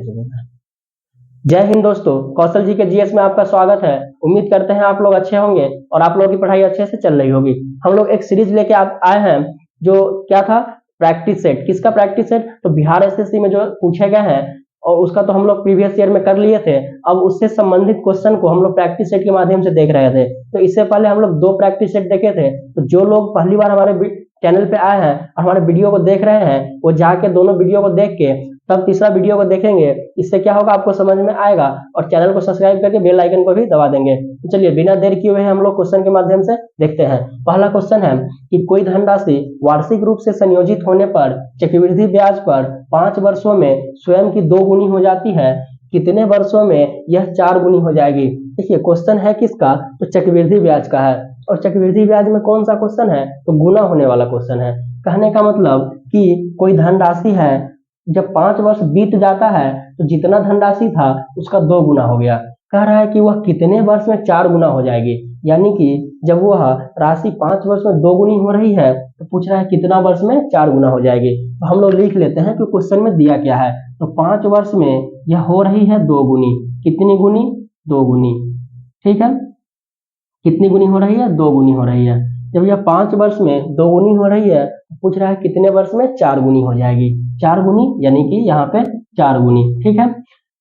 जय हिंद दोस्तों, कौशल जी के जीएस में आपका स्वागत है। उम्मीद करते हैं आप लोग अच्छे होंगे और आप लोगों की पढ़ाई अच्छे से चल रही होगी। हम लोग एक सीरीज लेके आए हैं जो क्या था, प्रैक्टिस सेट। किसका प्रैक्टिस सेट? तो बिहार एसएससी में जो पूछे गए हैं और उसका तो हम लोग प्रीवियस ईयर में कर लिए थे। अब उससे संबंधित क्वेश्चन को हम लोग प्रैक्टिस सेट के माध्यम से देख रहे थे। तो इससे पहले हम लोग 2 प्रैक्टिस सेट देखे थे। तो जो लोग पहली बार हमारे चैनल पे आए हैं और हमारे वीडियो को देख रहे हैं, वो जाके दोनों वीडियो को देख के तब तीसरा वीडियो को देखेंगे। इससे क्या होगा, आपको समझ में आएगा और चैनल को सब्सक्राइब करके बेल आइकन को भी दबा देंगे। तो चलिए बिना देर किए हुए हम लोग क्वेश्चन के माध्यम से देखते हैं। पहला क्वेश्चन है कि कोई धनराशि वार्षिक रूप से संयोजित होने पर चक्रवृद्धि ब्याज पर 5 वर्षों में स्वयं की 2 गुनी हो जाती है, कितने वर्षों में यह 4 गुनी हो जाएगी? देखिए क्वेश्चन है किसका, तो चक्रवृद्धि ब्याज का है। और चक्रवृद्धि ब्याज में कौन सा क्वेश्चन है, तो गुना होने वाला क्वेश्चन है। कहने का मतलब कि कोई धनराशि है, जब 5 वर्ष बीत जाता है तो जितना धनराशि था उसका 2 गुना हो गया। कह रहा है कि वह कितने वर्ष में 4 गुना हो जाएगी, यानी कि जब वह राशि 5 वर्ष में 2 गुनी हो रही है तो पूछ रहा है कितना वर्ष में 4 गुना हो जाएगी। तो हम लोग लिख लेते हैं कि क्वेश्चन में दिया क्या है। तो 5 वर्ष में यह हो रही है 2 गुनी। कितनी गुनी? 2 गुनी। ठीक है, कितनी गुनी हो रही है? 2 गुनी हो रही है। जब यह 5 वर्ष में 2 गुनी हो रही है तो पूछ रहा है कितने वर्ष में 4 गुनी हो जाएगी। 4 गुनी यानी कि यहाँ पे 4 गुनी। ठीक है,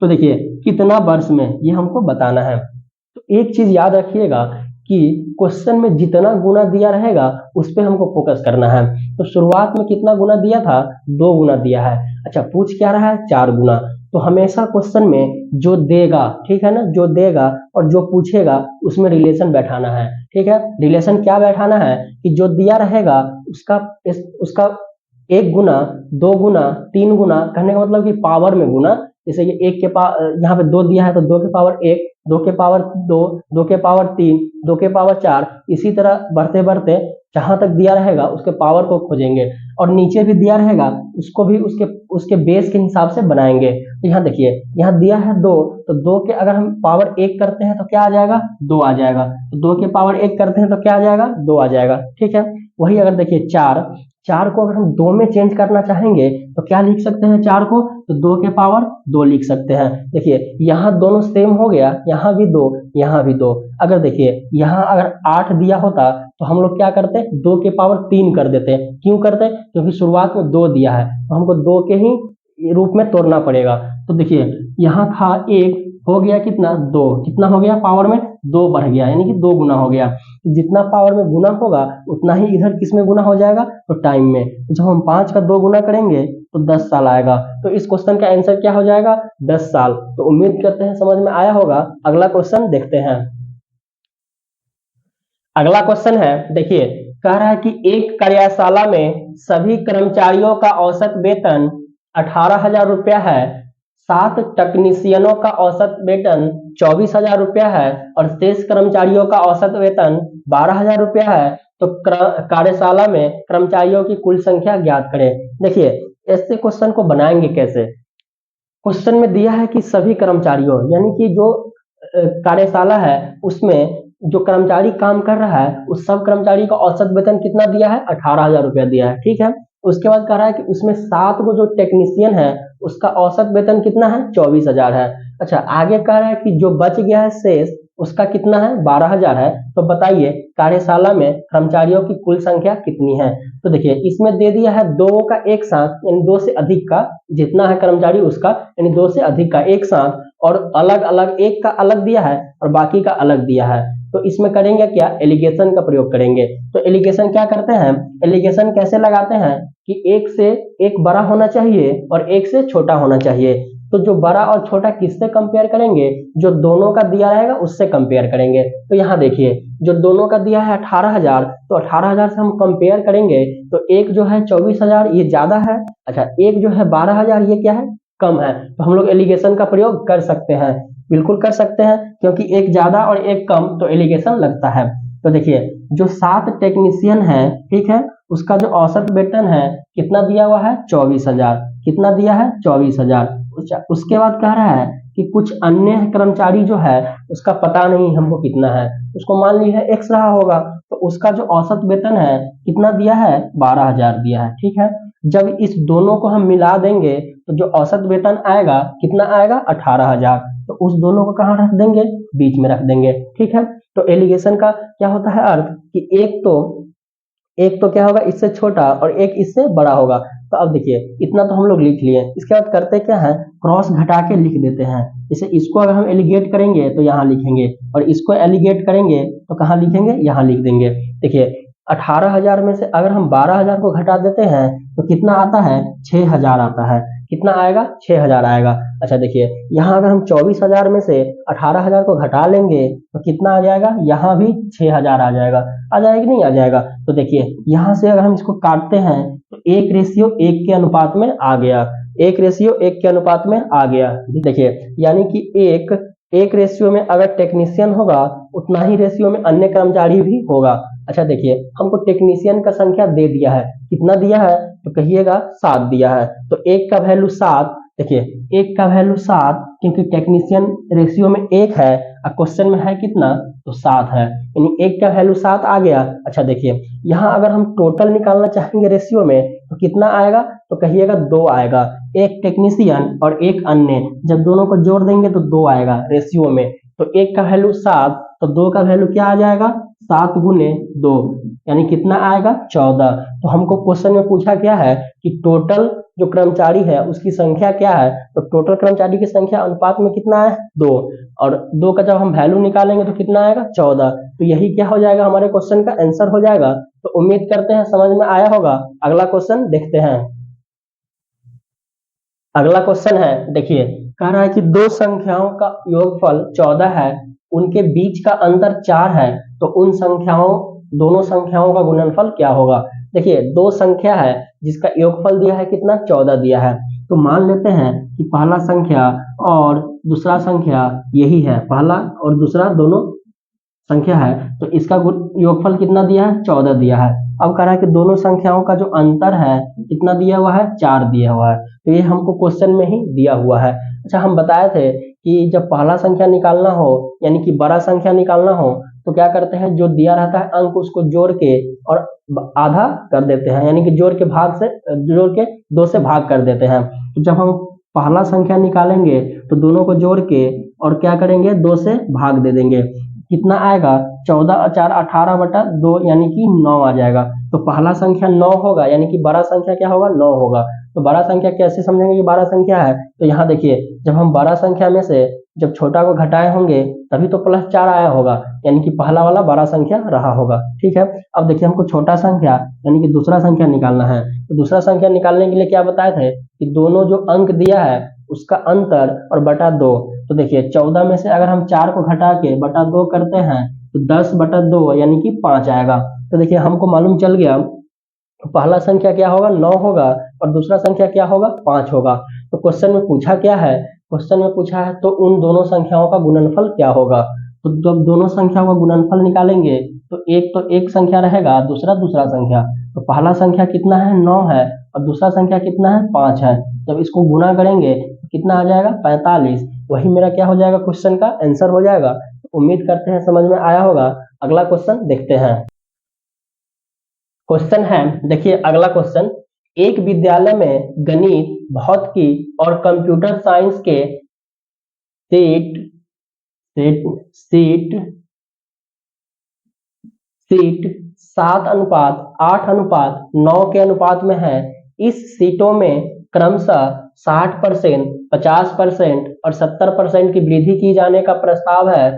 तो देखिए कितना वर्ष में ये हमको बताना है। तो एक चीज याद रखिएगा कि क्वेश्चन में जितना गुना दिया रहेगा उस पर हमको फोकस करना है। तो शुरुआत में कितना गुना दिया था? 2 गुना दिया है। अच्छा, पूछ क्या रहा है? 4 गुना। तो हमेशा क्वेश्चन में जो देगा, ठीक है ना, जो देगा और जो पूछेगा उसमें रिलेशन बैठाना है। ठीक है, रिलेशन क्या बैठाना है कि जो दिया रहेगा उसका 1 गुना, 2 गुना, 3 गुना, कहने का मतलब कि पावर में गुना। जैसे कि 1 के पावर, यहाँ पे 2 दिया है तो 2 के पावर 1, 2 के पावर 2, 2 के पावर 3, 2 के पावर 4, इसी तरह बढ़ते बढ़ते जहां तक दिया रहेगा उसके पावर को खोजेंगे। और नीचे भी दिया रहेगा उसको भी उसके बेस के हिसाब से बनाएंगे। तो यहाँ देखिए, यहाँ दिया है 2, तो 2 के अगर हम पावर 1 करते हैं तो क्या आ जाएगा? 2 आ जाएगा। तो 2 के पावर 1 करते हैं तो क्या आ जाएगा? 2 आ जाएगा। ठीक है, वही अगर देखिए 4 को अगर हम 2 में चेंज करना चाहेंगे तो क्या लिख सकते हैं? 4 को तो 2 के पावर 2 लिख सकते हैं। देखिए यहाँ दोनों सेम हो गया, यहाँ भी 2, यहाँ भी 2। अगर देखिए यहाँ अगर 8 दिया होता तो हम लोग क्या करते? 2 के पावर 3 कर देते। क्यों करते? क्योंकि शुरुआत में 2 दिया है तो हमको 2 के ही रूप में तोड़ना पड़ेगा। तो देखिए यहाँ था 1, हो गया कितना? 2। कितना हो गया? पावर में 2 बढ़ गया, यानी कि 2 गुना हो गया। जितना पावर में गुना होगा उतना ही इधर किस में गुना हो जाएगा? तो टाइम में। तो जब हम 5 का 2 गुना करेंगे तो 10 साल आएगा। तो इस क्वेश्चन का आंसर क्या हो जाएगा? 10 साल। तो उम्मीद करते हैं समझ में आया होगा। अगला क्वेश्चन देखते हैं। अगला क्वेश्चन है, देखिए कह रहा है कि एक कार्यशाला में सभी कर्मचारियों का औसत वेतन 18,000 रुपया है, 7 टेक्नीशियनों का औसत वेतन 24,000 रुपया है और शेष कर्मचारियों का औसत वेतन 12,000 रुपया है। तो कार्यशाला में कर्मचारियों की कुल संख्या ज्ञात करें। देखिए ऐसे क्वेश्चन को बनाएंगे कैसे? क्वेश्चन में दिया है कि सभी कर्मचारियों, यानी कि जो कार्यशाला है उसमें जो कर्मचारी काम कर रहा है उस सब कर्मचारी का औसत वेतन कितना दिया है? 18,000 रुपया दिया है। ठीक है, उसके बाद कह रहा है कि उसमें 7 को जो टेक्नीशियन है उसका औसत वेतन कितना है? 24,000 है। अच्छा, आगे कह रहा है कि जो बच गया है शेष उसका कितना है? 12,000 है। तो बताइए कार्यशाला में कर्मचारियों की कुल संख्या कितनी है? तो देखिए इसमें दे दिया है 2 का एक साथ, यानी 2 से अधिक का, जितना है कर्मचारी उसका, यानी 2 से अधिक का एक साथ, और अलग अलग, एक का अलग दिया है और बाकी का अलग दिया है। तो इसमें करेंगे क्या? एलिगेशन का प्रयोग करेंगे। तो एलिगेशन क्या करते हैं? एलिगेशन कैसे लगाते हैं कि एक से एक बड़ा होना चाहिए और एक से छोटा होना चाहिए। तो जो बड़ा और छोटा किससे कंपेयर करेंगे? जो दोनों का दिया रहेगा उससे कंपेयर करेंगे। तो यहाँ देखिए जो दोनों का दिया है 18,000, तो 18,000 से हम कंपेयर करेंगे तो एक जो है 24,000 ये ज्यादा है। अच्छा, एक जो है 12,000 ये क्या है? कम है। तो हम लोग एलिगेशन का प्रयोग कर सकते हैं, बिल्कुल कर सकते हैं, क्योंकि एक ज्यादा और एक कम तो एलिगेशन लगता है। तो देखिए जो 7 टेक्नीशियन है, ठीक है, उसका जो औसत वेतन है कितना दिया हुआ है? 24,000। कितना दिया है? 24,000। उसके बाद कह रहा है कि कुछ अन्य कर्मचारी जो है उसका पता नहीं हमको कितना है, उसको मान लीजिए एक्स रहा होगा, तो उसका जो औसत वेतन है कितना दिया है? 12,000 दिया है। ठीक है, जब इस दोनों को हम मिला देंगे तो जो औसत वेतन आएगा कितना आएगा 18,000। तो उस दोनों को कहाँ रख देंगे, बीच में रख देंगे। ठीक है, तो एलिगेशन का क्या होता है अर्थ कि एक तो क्या होगा इससे छोटा और एक इससे बड़ा होगा। तो अब देखिए इतना तो हम लोग लिख लिए, इसके बाद करते क्या है, क्रॉस घटा के लिख देते हैं। जैसे इसको अगर हम एलिगेट करेंगे तो यहाँ लिखेंगे, और इसको एलिगेट करेंगे तो कहाँ लिखेंगे, यहाँ लिख देंगे। देखिए 18,000 में से अगर हम 12,000 को घटा देते हैं तो कितना आता है, 6,000 आता है। कितना आएगा, 6,000 आएगा। अच्छा देखिए यहाँ अगर हम 24,000 में से 18,000 को घटा लेंगे तो कितना आ जाएगा, यहाँ भी 6,000 आ जाएगा। आ जाएगा कि नहीं आ जाएगा। तो देखिए यहाँ से अगर हम इसको काटते हैं तो 1:1 के अनुपात में आ गया, 1:1 के अनुपात में आ गया। देखिए यानी कि एक रेशियो में अगर टेक्नीशियन होगा उतना ही रेशियो में अन्य कर्मचारी भी होगा। अच्छा देखिए हमको टेक्नीशियन का संख्या दे दिया है, कितना दिया है, तो कहिएगा 7 दिया है। तो एक का वैल्यू 7, देखिए एक का वैल्यू 7 क्योंकि टेक्नीशियन रेशियो में 1 है और क्वेश्चन में है कितना, तो 7 है, यानी एक का वैल्यू 7 आ गया। अच्छा देखिए यहाँ अगर हम टोटल निकालना चाहेंगे रेशियो में तो कितना आएगा, तो कहिएगा 2 आएगा। एक टेक्नीशियन और एक अन्य, जब दोनों को जोड़ देंगे तो 2 आएगा रेशियो में। तो एक का वैल्यू 7 तो 2 का वैल्यू क्या आ जाएगा, 7 गुने 2, यानी कितना आएगा 14। तो हमको क्वेश्चन में पूछा क्या है कि टोटल जो कर्मचारी है उसकी संख्या क्या है, तो टोटल कर्मचारी की संख्या अनुपात में कितना है, 2, और 2 का जब हम वैल्यू निकालेंगे तो कितना आएगा, 14। तो यही क्या हो जाएगा, हमारे क्वेश्चन का आंसर हो जाएगा। तो उम्मीद करते हैं समझ में आया होगा। अगला क्वेश्चन देखते हैं। अगला क्वेश्चन है, देखिए कह रहा है कि दो संख्याओं का योगफल 14 है, उनके बीच का अंतर 4 है, तो उन दोनों संख्याओं का गुणनफल क्या होगा। देखिए दो संख्या है जिसका योगफल दिया है कितना, 14 दिया है। तो मान लेते हैं कि पहला संख्या और दूसरा संख्या यही है, पहला और दूसरा दोनों संख्या है, तो इसका योगफल कितना दिया है, 14 दिया है। अब कह रहा है कि दोनों संख्याओं का जो अंतर है कितना दिया हुआ है, 4 दिया हुआ है। तो ये हमको क्वेश्चन में ही दिया हुआ है। अच्छा हम बताए थे कि जब पहला संख्या निकालना हो यानी कि बड़ा संख्या निकालना हो तो क्या करते हैं, जो दिया रहता है अंक उसको जोड़ के और आधा कर देते हैं, यानी कि जोड़ के 2 से भाग कर देते हैं। तो जब हम पहला संख्या निकालेंगे तो दोनों को जोड़ के और क्या करेंगे, 2 से भाग दे देंगे। कितना आएगा, 14 और 4 18/2 यानी कि 9 आ जाएगा। तो पहला संख्या 9 होगा, यानी कि बड़ा संख्या क्या होगा, 9 होगा। तो बड़ा संख्या कैसे समझेंगे कि बड़ा संख्या है, तो यहाँ देखिए जब हम बड़ा संख्या में से जब छोटा को घटाए होंगे तभी तो +4 आया होगा, यानी कि पहला वाला बड़ा संख्या रहा होगा। ठीक है, अब देखिए हमको छोटा संख्या यानी कि दूसरा संख्या निकालना है। तो दूसरा संख्या निकालने के लिए क्या बताए थे कि दोनों जो अंक दिया है उसका अंतर और बटा 2। तो देखिए 14 में से अगर हम 4 को घटा के बटा 2 करते हैं तो 10/2 यानी कि 5 आएगा। तो देखिए हमको मालूम चल गया पहला संख्या क्या होगा, 9 होगा, और दूसरा संख्या क्या होगा, 5 होगा। तो क्वेश्चन में पूछा क्या है, क्वेश्चन में पूछा है तो उन दोनों संख्याओं का गुणनफल क्या होगा। तो जब दोनों संख्याओं का गुणनफल निकालेंगे तो एक संख्या रहेगा, दूसरा संख्या। तो पहला संख्या कितना है, 9 है, और दूसरा संख्या कितना है, 5 है। जब इसको गुणा करेंगे तो कितना आ जाएगा, 45। वही मेरा क्या हो जाएगा, क्वेश्चन का आंसर हो जाएगा। तो उम्मीद करते हैं समझ में आया होगा। अगला क्वेश्चन देखते हैं। क्वेश्चन है, देखिए अगला क्वेश्चन, एक विद्यालय में गणित, भौतिकी और कंप्यूटर साइंस के सीट 7:8:9 के अनुपात में है। इस सीटों में क्रमशः 60%, 50% और 70% की वृद्धि की जाने का प्रस्ताव है,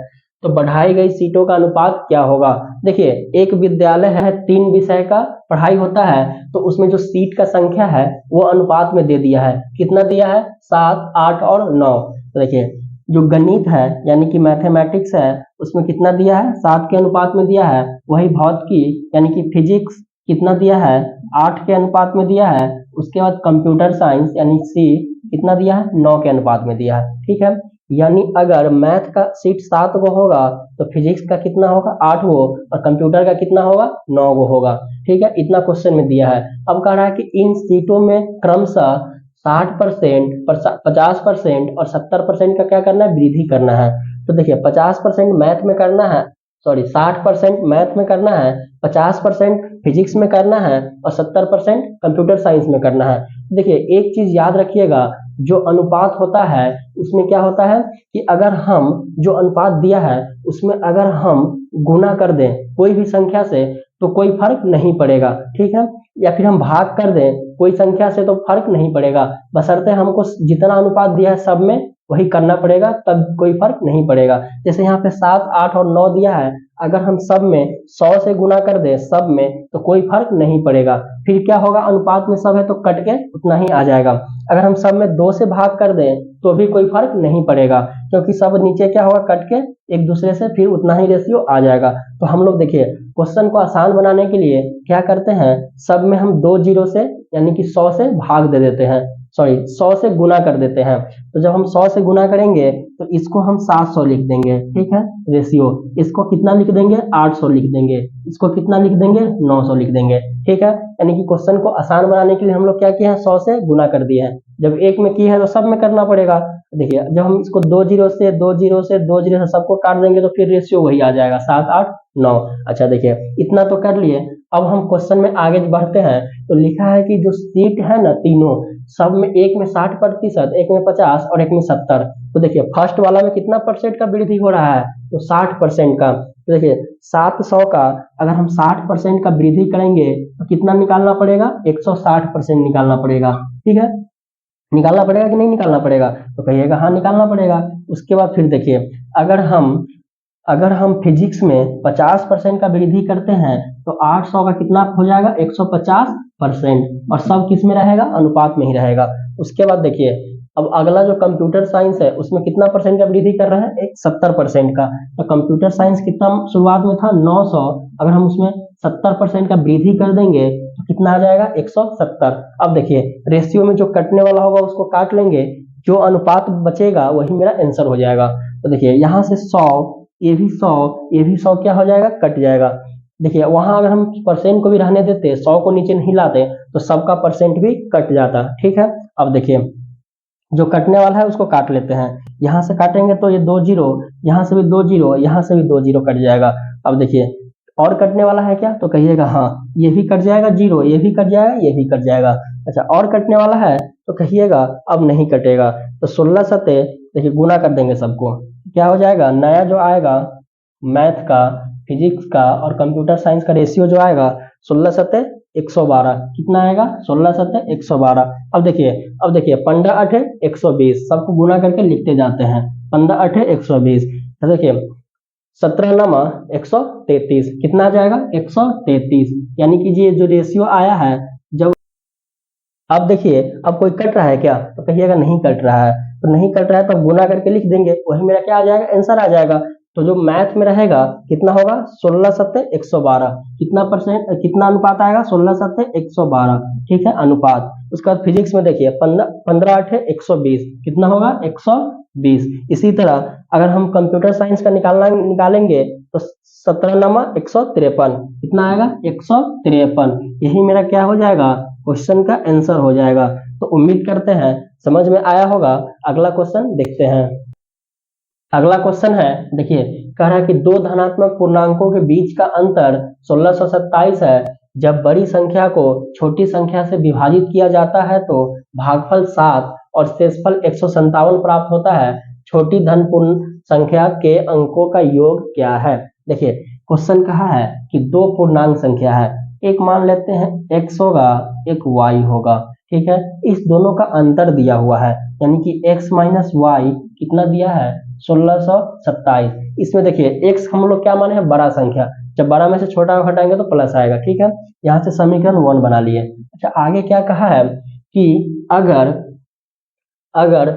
तो बढ़ाई गई सीटों का अनुपात क्या होगा। देखिए एक विद्यालय है, 3 विषय का पढ़ाई होता है, तो उसमें जो सीट का संख्या है वो अनुपात में दे दिया है। कितना दिया है, 7, 8 और 9। तो देखिए जो गणित है यानी कि मैथमेटिक्स है उसमें कितना दिया है, 7 के अनुपात में दिया है। वही भौतिकी यानी कि फिजिक्स कितना दिया है, 8 के अनुपात में दिया है। उसके बाद कंप्यूटर साइंस यानी सी कितना दिया है, 9 के अनुपात में दिया है। ठीक है, यानी अगर मैथ का सीट 7 गो होगा तो फिजिक्स का कितना होगा, 8 गो, और कंप्यूटर का कितना होगा, 9 गो होगा। ठीक है, इतना क्वेश्चन में दिया है। अब कह रहा है कि इन सीटों में क्रमशः 60%, 50% और 70% का क्या करना है, वृद्धि करना है। तो देखिए 50% मैथ में करना है, 60% मैथ में करना है, 50% फिजिक्स में करना है और 70% कंप्यूटर साइंस में करना है। देखिए एक चीज याद रखिएगा जो अनुपात होता है उसमें क्या होता है कि अगर हम जो अनुपात दिया है उसमें अगर हम गुना कर दें कोई भी संख्या से तो कोई फर्क नहीं पड़ेगा, ठीक है, या फिर हम भाग कर दें कोई संख्या से तो फर्क नहीं पड़ेगा, बशर्ते हमको जितना अनुपात दिया है सब में वही करना पड़ेगा, तब कोई फर्क नहीं पड़ेगा। जैसे यहाँ पे 7, 8 और 9 दिया है, अगर हम सब में 100 से गुना कर दें सब में तो कोई फर्क नहीं पड़ेगा, फिर क्या होगा, अनुपात में सब है तो कट के उतना ही आ जाएगा। अगर हम सब में 2 से भाग कर दें तो भी कोई फर्क नहीं पड़ेगा, क्योंकि सब नीचे क्या होगा, कट के एक दूसरे से फिर उतना ही रेशियो आ जाएगा। तो हम लोग देखिए क्वेश्चन को आसान बनाने के लिए क्या करते हैं, सब में हम 2 जीरो से यानी कि 100 से भाग दे देते हैं, सॉरी 100 से गुना कर देते हैं। तो जब हम 100 से गुना करेंगे तो इसको हम 700 लिख देंगे, ठीक है, रेशियो। इसको कितना लिख देंगे, 800 लिख देंगे। इसको कितना लिख देंगे, 900 लिख देंगे, ठीक है। यानी कि क्वेश्चन को आसान बनाने के लिए हम लोग क्या किए हैं, 100 से गुना कर दिए हैं। जब एक में किए हैं तो सब में करना पड़ेगा। देखिए जब हम इसको 2 जीरो से 2 जीरो से 2 जीरो से सबको काट देंगे तो फिर रेशियो वही आ जाएगा, 7, 8, 9। अच्छा देखिए इतना तो कर लिए। अब हम क्वेश्चन में आगे बढ़ते हैं तो लिखा है कि जो सीट है ना तीनों, सब में एक में 60%, एक में 50 और एक में 70। तो देखिए फर्स्ट वाला में कितना परसेंट का वृद्धि हो रहा है, तो 60% का। तो देखिए 700 का अगर हम 60% का वृद्धि करेंगे तो कितना निकालना पड़ेगा, 160% निकालना पड़ेगा, ठीक है। निकालना पड़ेगा कि नहीं निकालना पड़ेगा, तो कहिएगा हाँ निकालना पड़ेगा। उसके बाद फिर देखिए अगर हम फिजिक्स में 50% का वृद्धि करते हैं तो 800 का कितना हो जाएगा, 150%, और सब किस में रहेगा, अनुपात में ही रहेगा। उसके बाद देखिए अब अगला जो कंप्यूटर साइंस है उसमें कितना परसेंट का वृद्धि कर रहे हैं, एक 70% का। तो कंप्यूटर साइंस कितना शुरुआत में था, 900, अगर हम उसमें 70% का वृद्धि कर देंगे तो कितना आ जाएगा, 170। अब देखिए रेशियो में जो कटने वाला होगा उसको काट लेंगे, जो अनुपात बचेगा वही मेरा आंसर हो जाएगा। तो देखिए यहाँ से 100, ये भी 100, ये भी 100 क्या हो जाएगा, कट जाएगा। देखिए वहां अगर हम परसेंट को भी रहने देते, 100 को नीचे नहीं लाते तो सबका परसेंट भी कट जाता, ठीक है। अब देखिए जो कटने वाला है उसको काट लेते हैं, यहाँ से काटेंगे तो ये 2 जीरो, यहाँ से भी 2 जीरो, यहाँ से भी 2 जीरो कट जाएगा। अब देखिए और कटने वाला है क्या, तो कहिएगा हाँ, ये भी कट जाएगा जीरो, ये भी कट जाएगा, ये भी कट जाएगा। अच्छा और कटने वाला है तो कहिएगा अब नहीं कटेगा। तो 16 सते देखिए गुना कर देंगे सबको, क्या हो जाएगा, नया जो आएगा मैथ का, फिजिक्स का और कंप्यूटर साइंस का रेशियो जो आएगा 16 सते 112, कितना आएगा, 16 सते 112। अब देखिए 15 8 120, सबको गुना करके लिखते जाते हैं, 15 8 120। तो देखिए 17 नमा 133, कितना आ जाएगा, 133। यानी कि ये जो रेशियो आया है, जब अब देखिए अब कोई कट रहा है क्या, तो कहिएगा नहीं कट रहा है। तो नहीं कट रहा है तो गुना करके लिख देंगे, वही मेरा क्या आ जाएगा, आंसर आ जाएगा। तो जो मैथ में रहेगा कितना होगा, 16 सत्ते 112, कितना परसेंट, कितना अनुपात आएगा, 16 सत्ते 112, ठीक है, अनुपात। उसके बाद फिजिक्स में देखिए 15 8 120, कितना होगा, 120। इसी तरह अगर हम कंप्यूटर साइंस का निकालेंगे तो 17 नमा 153, कितना आएगा, 153। यही मेरा क्या हो जाएगा, क्वेश्चन का आंसर हो जाएगा। तो उम्मीद करते हैं समझ में आया होगा। अगला क्वेश्चन देखते हैं। अगला क्वेश्चन है, देखिए कह रहा है कि दो धनात्मक पूर्णांकों के बीच का अंतर 1627 है। जब बड़ी संख्या को छोटी संख्या से विभाजित किया जाता है तो भागफल 7 और शेषफल 157 प्राप्त होता है। छोटी धन पूर्ण संख्या के अंकों का योग क्या है। देखिए क्वेश्चन कहा है कि दो पूर्णांक संख्या है, एक मान लेते हैं x होगा, एक y होगा, ठीक है। इस दोनों का अंतर दिया हुआ है, यानी कि x माइनस वाई कितना दिया है, 1627। इसमें देखिए x हम लोग क्या माने हैं, बड़ा संख्या, जब बड़ा में से छोटा घटाएंगे तो प्लस आएगा, ठीक है। यहाँ से समीकरण 1 बना लिए। अच्छा आगे क्या कहा है कि अगर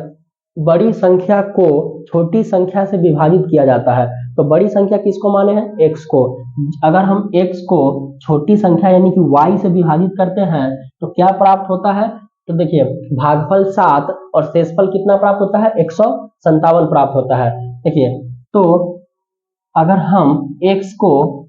बड़ी संख्या को छोटी संख्या से विभाजित किया जाता है तो बड़ी संख्या किसको माने हैं, x को। अगर हम x को छोटी संख्या यानी कि y से विभाजित करते हैं तो क्या प्राप्त होता है, तो देखिए भागफल 7 और शेषफल कितना प्राप्त होता है, 157 प्राप्त होता है। देखिए तो अगर हम x को,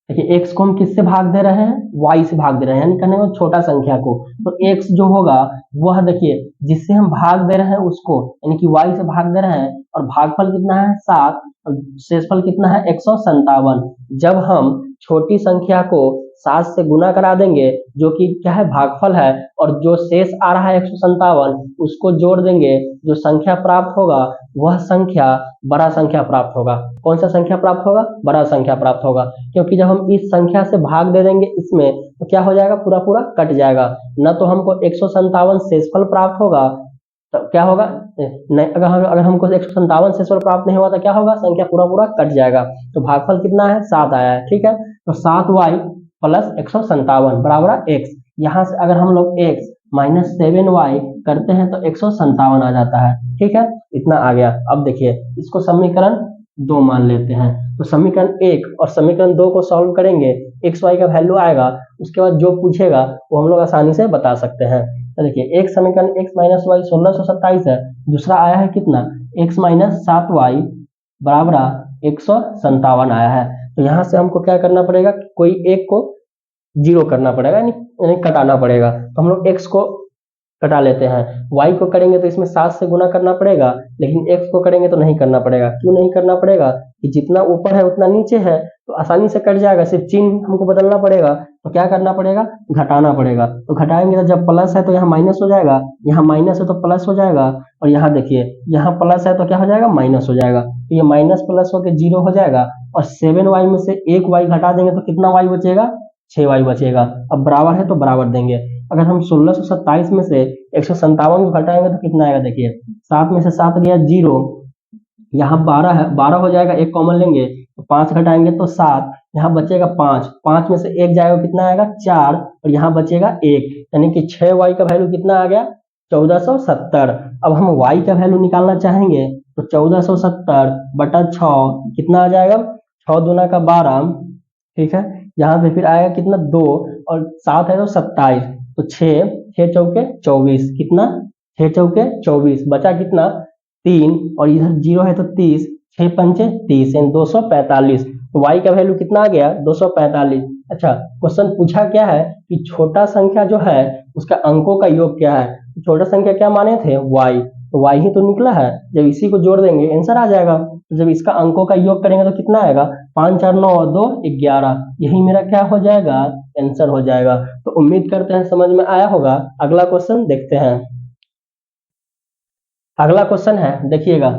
देखिए x को हम किससे भाग दे रहे हैं, y से भाग दे रहे हैं, यानी कहने को छोटा संख्या को। तो x जो होगा वह देखिए जिससे हम भाग दे रहे हैं उसको, यानी कि y से भाग दे रहे हैं, और भागफल कितना है 7 और शेषफल कितना है 157। जब हम छोटी संख्या को 7 से गुना करा देंगे, जो कि क्या है भागफल है, और जो शेष आ रहा है 157 उसको जोड़ देंगे, जो संख्या प्राप्त होगा वह संख्या बड़ा संख्या प्राप्त होगा। कौन सा संख्या प्राप्त होगा? बड़ा संख्या प्राप्त होगा, क्योंकि जब हम इस संख्या से भाग दे देंगे इसमें तो क्या हो जाएगा, पूरा पूरा कट जाएगा। न तो हमको 157 शेषफल प्राप्त होगा, तो क्या होगा, नहीं, अगर हमको 157 शेषफल प्राप्त नहीं हुआ तो क्या होगा, संख्या पूरा पूरा कट जाएगा। तो भागफल कितना है, 7 आया है। ठीक है, तो 7y प्लस 157 बराबर x। यहाँ से अगर हम लोग x माइनस 7y करते हैं तो 157 आ जाता है। ठीक है, इतना आ गया। अब देखिए इसको समीकरण 2 मान लेते हैं, तो समीकरण 1 और समीकरण 2 को सॉल्व करेंगे, एक्स वाई का वैल्यू आएगा, उसके बाद जो पूछेगा वो हम लोग आसानी से बता सकते हैं। तो देखिए एक समीकरण x माइनस वाई 1627 है, दूसरा आया है कितना, x माइनस 7y बराबर 157 आया है। तो यहाँ से हमको क्या करना पड़ेगा, कोई एक को जीरो करना पड़ेगा, यानी कटाना पड़ेगा। तो हम लोग x को कटा लेते हैं, y को करेंगे तो इसमें 7 से गुना करना पड़ेगा, लेकिन x को करेंगे तो नहीं करना पड़ेगा। क्यों नहीं करना पड़ेगा, कि जितना ऊपर है उतना नीचे है, तो आसानी से कट जाएगा, सिर्फ चिन्ह हमको बदलना पड़ेगा। तो क्या करना पड़ेगा, घटाना पड़ेगा। तो घटाएंगे तो जब प्लस है तो यहाँ माइनस हो जाएगा, यहाँ माइनस है तो प्लस हो जाएगा, और यहाँ देखिए यहाँ प्लस है तो क्या हो जाएगा, माइनस हो जाएगा। तो ये माइनस प्लस होकर 0 हो जाएगा, और 7y में से एक y घटा देंगे तो कितना y बचेगा, 6y बचेगा। अब बराबर है तो बराबर देंगे। अगर हम 1627 में से 157 को घटाएंगे तो कितना आएगा, देखिए 7 में से 7 गया 0, यहाँ 12 है, 12 हो जाएगा, एक कॉमन लेंगे तो 5 घटाएंगे तो 7, यहाँ बचेगा 5, 5 में से एक जाएगा कितना आएगा 4, और यहाँ बचेगा 1, यानी कि 6y का वैल्यू कितना आ गया, 1470। अब हम y का वैल्यू निकालना चाहेंगे तो 1470 बटा 6 कितना आ जाएगा, 6 दूना का 12। ठीक है, यहाँ पे फिर आएगा कितना 2, और 7 है तो 27, तो 6 चौके 24, कितना 6 चौके 24, बचा कितना 3, और इधर 0 है तो 30, 6 पंचे 30 यानी 245। तो y का वैल्यू कितना आ गया, 245। अच्छा, क्वेश्चन पूछा क्या है कि छोटा संख्या जो है उसका अंकों का योग क्या है। छोटा संख्या क्या माने थे, y, तो y ही तो निकला है, जब इसी को जोड़ देंगे आंसर आ जाएगा। तो जब इसका अंकों का योग करेंगे तो कितना आएगा, 5 4 9 और 2 11, यही मेरा क्या हो जाएगा, आंसर हो जाएगा। तो उम्मीद करते हैं समझ में आया होगा। अगला क्वेश्चन देखते हैं। अगला क्वेश्चन है, देखिएगा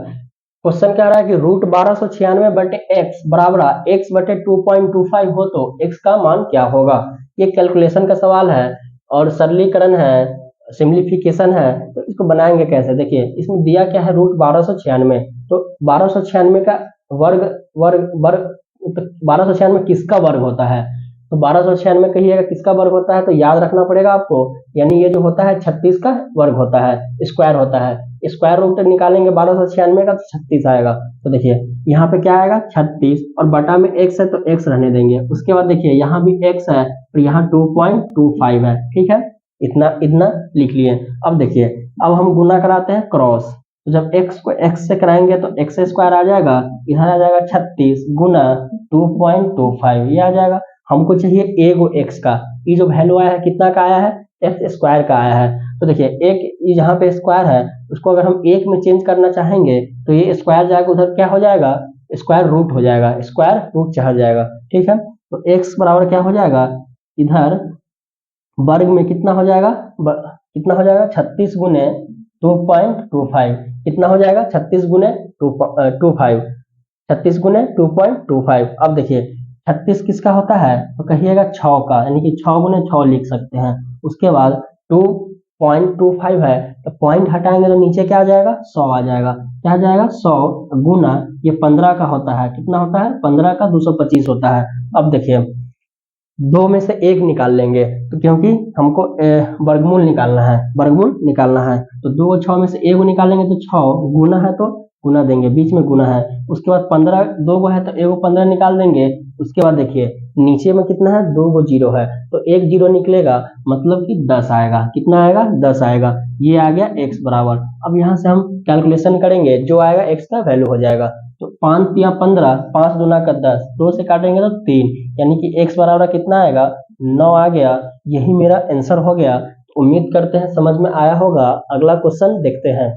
क्वेश्चन कह रहा है कि रूट 1296 बटे एक्स बराबर एक्स बटे 2.25 हो तो एक्स का मान क्या होगा। ये कैलकुलेशन का सवाल है और सरलीकरण है, सिंप्लीफिकेशन है। तो इसको बनाएंगे कैसे, देखिए इसमें दिया क्या है, रूट 1296, तो 1296 का वर्ग वर्ग वर्ग 1296 किसका वर्ग होता है, तो 1296 कहिएगा किसका वर्ग होता है, तो याद रखना पड़ेगा आपको, यानी ये जो होता है 36 का वर्ग होता है, स्क्वायर होता है। स्क्वायर रूट निकालेंगे 1296 का तो 36 आएगा। तो देखिए यहाँ पे क्या आएगा 36, और बटा में x है तो x रहने देंगे। उसके बाद देखिए यहाँ भी x है तो यहाँ 2.25 है। ठीक है, इतना इतना लिख लिए। अब देखिए अब हम गुना कराते हैं क्रॉस, तो जब x को x से कराएंगे तो x स्क्वायर आ जाएगा, इधर आ जाएगा 36 गुना 2.25, ये आ जाएगा। हमको चाहिए एगो x का, ये जो वैल्यू आया है कितना का आया है, x स्क्वायर का आया है। तो देखिए एक यहाँ पे स्क्वायर है, उसको अगर हम एक में चेंज करना चाहेंगे तो ये स्क्वायर जाएगा उधर, क्या हो जाएगा, स्क्वायर रूट हो जाएगा, स्क्वायर रूट चढ़ जाएगा। ठीक है, तो x बराबर क्या हो जाएगा, इधर वर्ग में कितना हो जाएगा, कितना हो जाएगा 36 गुने 2.25, कितना हो जाएगा 36 गुने 2.25, 36 गुने 2.25। अब देखिए 36 किसका होता है, तो कहिएगा 6 का, यानी कि 6 गुने 6 लिख सकते हैं। उसके बाद 2.25 है तो पॉइंट हटाएंगे तो नीचे क्या आ जाएगा, 100 आ जाएगा। क्या आ जाएगा 100 गुना ये 15 का होता है, कितना होता है 15 का 225 होता है। अब देखिए दो में से एक निकाल लेंगे, तो क्योंकि हमको वर्गमूल निकालना है, वर्गमूल निकालना है, तो 2 6 में से एक निकालेंगे तो 6 गुना है तो गुना देंगे, बीच में गुना है। उसके बाद 15 2 गो है तो एगो 15 निकाल देंगे। उसके बाद देखिए नीचे में कितना है, 2 गो जीरो है तो एक जीरो निकलेगा, मतलब कि 10 आएगा। कितना आएगा, 10 आएगा। ये आ गया x बराबर। अब यहाँ से हम कैलकुलेशन करेंगे, जो आएगा x का वैल्यू हो जाएगा। तो 5 या 15, 5 दूना का 10, 2 से काटेंगे तो 3, यानी कि x बराबर कितना आएगा, 9 आ गया। यही मेरा आंसर हो गया। उम्मीद करते हैं समझ में आया होगा। अगला क्वेश्चन देखते हैं।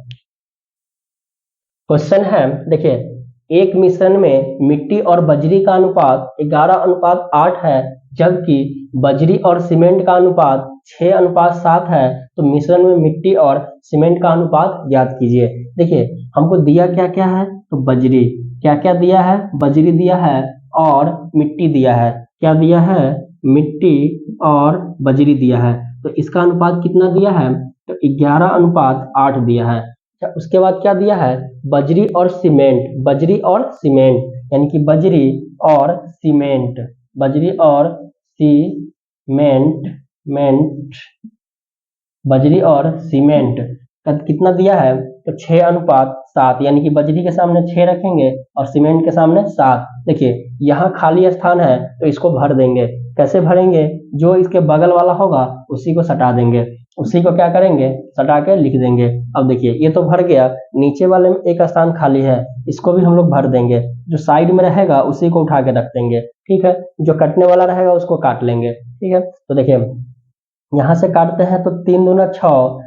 क्वेश्चन है, देखिए एक मिश्रण में मिट्टी और बजरी का अनुपात 11:8 है, जबकि बजरी और सीमेंट का अनुपात 6:7 है, तो मिश्रण में मिट्टी और सीमेंट का अनुपात ज्ञात कीजिए। देखिए हमको दिया क्या क्या है, तो बजरी, क्या क्या दिया है, बजरी दिया है और मिट्टी दिया है। क्या दिया है, मिट्टी और बजरी दिया है। तो इसका अनुपात कितना दिया है, तो 11:8 दिया है। अच्छा, उसके बाद क्या दिया है, बजरी और सीमेंट, बजरी और सीमेंट यानी कि बजरी और सीमेंट, बजरी और सीमेंट, बजरी और सीमेंट का कितना दिया है, तो 6:7 यानी कि बजरी के सामने 6 रखेंगे और सीमेंट के सामने 7। देखिए यहाँ खाली स्थान है तो इसको भर देंगे। कैसे भरेंगे, जो इसके बगल वाला होगा उसी को सटा देंगे, उसी को क्या करेंगे, सटा के लिख देंगे। अब देखिए ये तो भर गया, नीचे वाले में एक स्थान खाली है, इसको भी हम लोग भर देंगे। जो साइड में रहेगा उसी को उठा के रख देंगे, ठीक है। जो कटने वाला रहेगा उसको काट लेंगे, ठीक है। तो देखिए यहाँ से काटते हैं तो 3 दूना 6,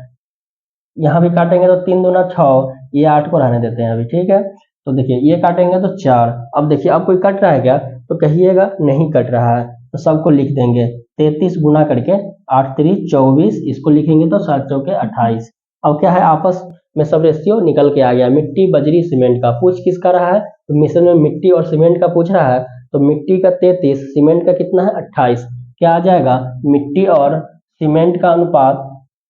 यहाँ भी काटेंगे तो 3 दूना 6, ये 8 को रहने देते हैं अभी, ठीक है। तो देखिए ये काटेंगे तो 4। अब देखिए अब कोई कट रहा है क्या, तो कहिएगा नहीं कट रहा है, तो सबको लिख देंगे। 33 गुना करके 8 3 24, इसको लिखेंगे तो 7 चौके 28। अब क्या है, आपस में सब रेशियो निकल के आ गया। मिट्टी बजरी सीमेंट का पूछ किसका रहा है, तो मिश्रण में मिट्टी और सीमेंट का पूछ रहा है, तो मिट्टी का 33, सीमेंट का कितना है 28। क्या आ जाएगा, मिट्टी और सीमेंट का अनुपात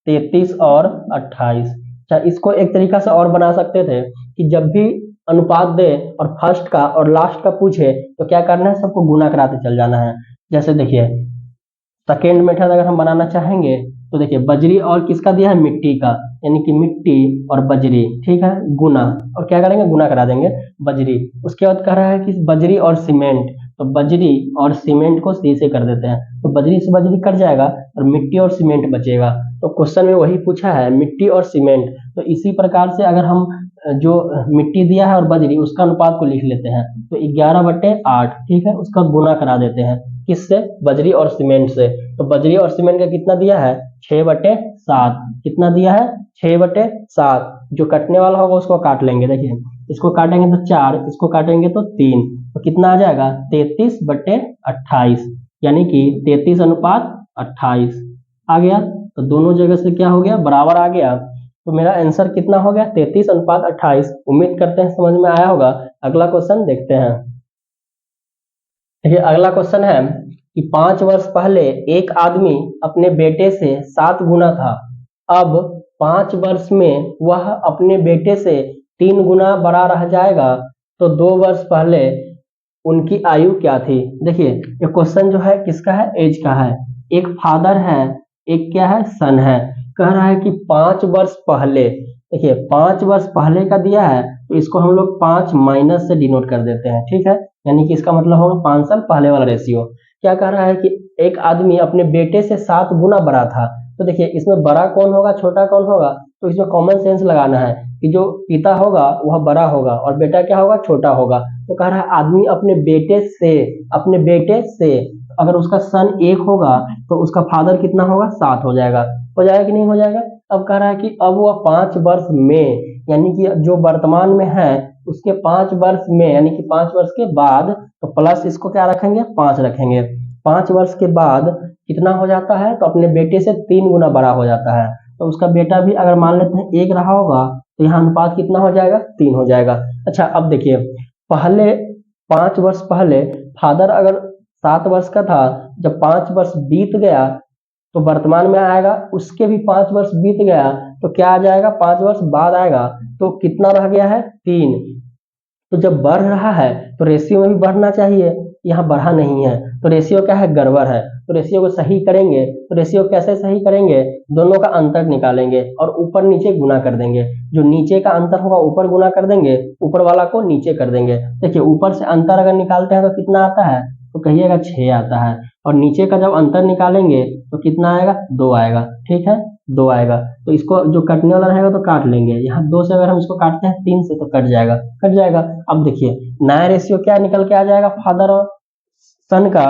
33 और 28। अच्छा, इसको एक तरीका से और बना सकते थे कि जब भी अनुपात दे और फर्स्ट का और लास्ट का पूछे तो क्या करना है, सबको गुना कराते चल जाना है। जैसे देखिए सेकेंड मेथड अगर हम बनाना चाहेंगे तो देखिए बजरी और किसका दिया है, मिट्टी का, यानी कि मिट्टी और बजरी, ठीक है, गुना, और क्या करेंगे, गुना करा देंगे बजरी। उसके बाद कह रहा है कि बजरी और सीमेंट, तो बजरी और सीमेंट को सी से कर देते हैं, तो बजरी से बजरी कट जाएगा और मिट्टी और सीमेंट बचेगा। तो क्वेश्चन में वही पूछा है, मिट्टी और सीमेंट। तो इसी प्रकार से अगर हम जो मिट्टी दिया है और बजरी उसका अनुपात को लिख लेते हैं, तो 11/8, ठीक है, उसका गुना करा देते हैं किससे, बजरी और सीमेंट से। तो बजरी और सीमेंट का कितना दिया है, 6/7। कितना दिया है, 6/7। जो कटने वाला होगा उसको काट लेंगे। देखिए इसको काटेंगे तो 4, इसको काटेंगे तो 3, तो कितना आ जाएगा, 33/28, यानी कि 33:28 आ गया। तो दोनों जगह से क्या हो गया, बराबर आ गया। तो मेरा आंसर कितना हो गया, 33:28। उम्मीद करते हैं समझ में आया होगा। अगला क्वेश्चन देखते हैं। देखिए अगला क्वेश्चन है कि 5 वर्ष पहले एक आदमी अपने बेटे से 7 गुना था, अब 5 वर्ष में वह अपने बेटे से 3 गुना बड़ा रह जाएगा, तो 2 वर्ष पहले उनकी आयु क्या थी। देखिए ये क्वेश्चन जो है किसका है, एज का है। एक फादर है, एक क्या है, सन है। कह रहा है कि 5 वर्ष पहले, देखिए 5 वर्ष पहले का दिया है तो इसको हम लोग 5 माइनस से डिनोट कर देते हैं, ठीक है, यानी कि इसका मतलब होगा 5 साल पहले वाला रेशियो। क्या कह रहा है कि एक आदमी अपने बेटे से 7 गुना बड़ा था। तो देखिए इसमें बड़ा कौन होगा, छोटा कौन होगा, तो इसमें कॉमन सेंस लगाना है कि जो पिता होगा वह बड़ा होगा और बेटा क्या होगा, छोटा होगा। तो कह रहा है आदमी अपने बेटे से अगर उसका सन 1 होगा तो उसका फादर कितना होगा, 7 हो जाएगा कि नहीं हो जाएगा। अब कह रहा है कि अब वह 5 वर्ष में, यानी कि जो वर्तमान में है उसके 5 वर्ष में, यानी कि 5 वर्ष के बाद, तो प्लस इसको क्या रखेंगे, 5 रखेंगे। 5 वर्ष के बाद कितना हो जाता है, तो अपने बेटे से 3 गुना बड़ा हो जाता है। तो उसका बेटा भी अगर मान लेते हैं 1 रहा होगा तो यहाँ अनुपात कितना हो जाएगा, 3 हो जाएगा। अच्छा अब देखिए पहले 5 वर्ष पहले फादर अगर 7 वर्ष का था, जब 5 वर्ष बीत गया तो वर्तमान में आएगा, उसके भी 5 वर्ष बीत गया तो क्या आ जाएगा, 5 वर्ष बाद आएगा, तो कितना रह गया है, 3। तो जब बढ़ रहा है तो रेशियो में भी बढ़ना चाहिए, यहाँ बढ़ा नहीं है तो रेशियो क्या है, गड़बड़ है। तो रेशियो को सही करेंगे, तो रेशियो कैसे सही करेंगे, दोनों का अंतर निकालेंगे और ऊपर नीचे गुना कर देंगे। जो नीचे का अंतर होगा ऊपर गुना कर देंगे, ऊपर वाला को नीचे कर देंगे। देखिए ऊपर से अंतर अगर निकालते हैं तो कितना आता है, तो कहिएगा 6 आता है, और नीचे का जब अंतर निकालेंगे तो कितना आएगा, 2 आएगा, ठीक है, 2 आएगा। तो इसको जो कटने वाला रहेगा तो काट लेंगे, यहाँ 2 से अगर हम इसको काटते हैं 3 से तो कट जाएगा। अब देखिए नया रेशियो क्या निकल के आ जाएगा, फादर और सन का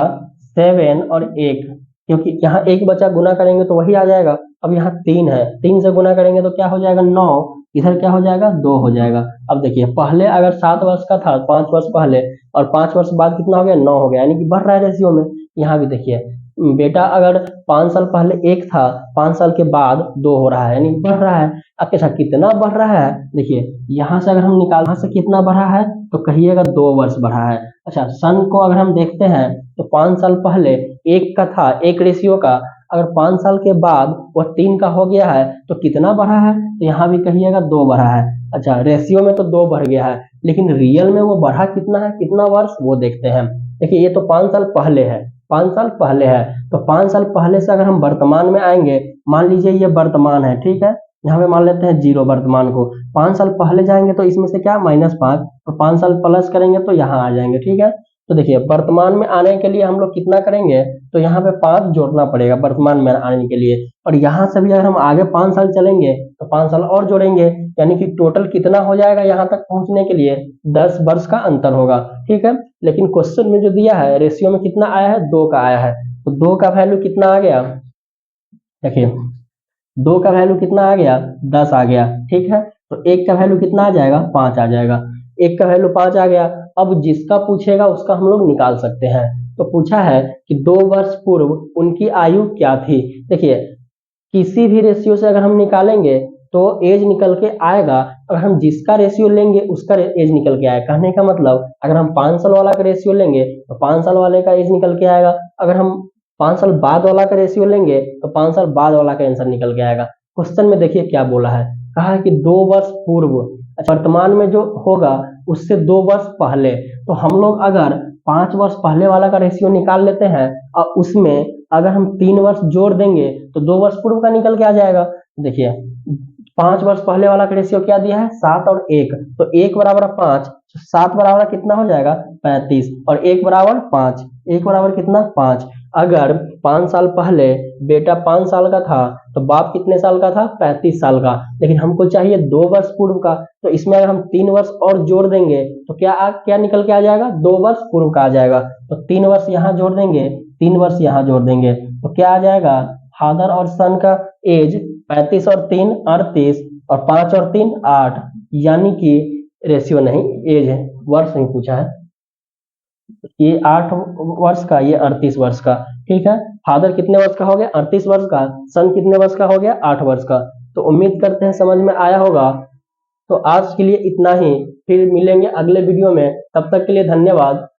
7 और 1, क्योंकि यहाँ 1 बचा, गुना करेंगे तो वही आ जाएगा। अब यहाँ 3 है, 3 से गुना करेंगे तो क्या हो जाएगा, 9, इधर क्या हो जाएगा, 2 हो जाएगा। अब देखिए पहले अगर 7 वर्ष का था 5 वर्ष पहले, और 5 वर्ष बाद कितना हो गया, 9 हो गया, यानी कि बढ़ रहा है रेशियो में। यहाँ भी देखिए बेटा अगर 5 साल पहले 1 था, 5 साल के बाद 2 हो रहा है, यानी बढ़ रहा है। अब अच्छा कितना बढ़ रहा है, देखिए यहाँ से अगर हम निकाल, यहाँ से कितना बढ़ा है तो कहिएगा 2 वर्ष बढ़ा है। अच्छा सन को अगर हम देखते हैं तो 5 साल पहले 1 का था, 1 रेशियो का, अगर 5 साल के बाद वह 3 का हो गया है तो कितना बढ़ा है, तो यहाँ भी कहिएगा 2 बढ़ा है। अच्छा रेशियो में तो 2 बढ़ गया है, लेकिन रियल में वो बढ़ा कितना है, कितना वर्ष, वो देखते हैं। देखिए ये तो 5 साल पहले है, 5 साल पहले है, तो 5 साल पहले से अगर हम वर्तमान में आएंगे, मान लीजिए ये वर्तमान है, ठीक है, यहाँ पे मान लेते हैं 0 वर्तमान को, 5 साल पहले जाएंगे तो इसमें से क्या -5, तो 5 साल प्लस करेंगे तो यहाँ आ जाएंगे, ठीक है। तो देखिए वर्तमान में आने के लिए हम लोग कितना करेंगे, तो यहाँ पे 5 जोड़ना पड़ेगा वर्तमान में आने के लिए, और यहाँ से भी अगर हम आगे 5 साल चलेंगे तो 5 साल और जोड़ेंगे, यानी कि टोटल कितना हो जाएगा यहाँ तक पहुंचने के लिए, 10 वर्ष का अंतर होगा, ठीक है। लेकिन क्वेश्चन में जो दिया है रेशियो में कितना आया है, 2 का आया है, तो 2 का वैल्यू कितना आ गया, देखिए 2 का वैल्यू कितना आ गया, 10 आ गया, ठीक है। तो 1 का वैल्यू कितना आ जाएगा, 5 आ जाएगा, 1 का वैल्यू 5 आ गया। अब जिसका पूछेगा उसका हम लोग निकाल सकते हैं। तो पूछा है कि 2 वर्ष पूर्व उनकी आयु क्या थी। देखिए किसी भी रेशियो से अगर हम निकालेंगे तो एज निकल के आएगा, अगर हम जिसका रेशियो लेंगे उसका एज निकल के आएगा। कहने का मतलब अगर हम 5 साल वाला का रेशियो लेंगे तो 5 साल वाले का एज निकल के आएगा, अगर हम 5 साल बाद वाला का रेशियो लेंगे तो 5 साल बाद वाला का आंसर निकल के आएगा। क्वेश्चन में देखिए क्या बोला है, कहा है कि 2 वर्ष पूर्व, अच्छा वर्तमान में जो होगा उससे 2 वर्ष पहले, तो हम लोग अगर 5 वर्ष पहले वाला का रेशियो निकाल लेते हैं और उसमें अगर हम 3 वर्ष जोड़ देंगे तो 2 वर्ष पूर्व का निकल के आ जाएगा। देखिए 5 वर्ष पहले वाला का रेशियो क्या दिया है, 7 और 1, तो 1 बराबर 5, 7 बराबर कितना हो जाएगा 35, और 1 बराबर 5, 1 बराबर कितना 5। अगर 5 साल पहले बेटा 5 साल का था तो बाप कितने साल का था, 35 साल का, लेकिन हमको चाहिए 2 वर्ष पूर्व का, तो इसमें अगर हम 3 वर्ष और जोड़ देंगे तो क्या निकल के आ जाएगा, 2 वर्ष पूर्व का आ जाएगा। तो 3 वर्ष यहाँ जोड़ देंगे, 3 वर्ष यहाँ जोड़ देंगे तो क्या आ जाएगा, फादर और सन का एज 35 और 3 38 और 5 और 3 8, यानी कि रेशियो नहीं एज है, वर्ष नहीं पूछा है। ये 8 वर्ष का, ये 38 वर्ष का, ठीक है। फादर कितने वर्ष का हो गया, 38 वर्ष का, सन कितने वर्ष का हो गया, 8 वर्ष का। तो उम्मीद करते हैं समझ में आया होगा। तो आज के लिए इतना ही, फिर मिलेंगे अगले वीडियो में, तब तक के लिए धन्यवाद।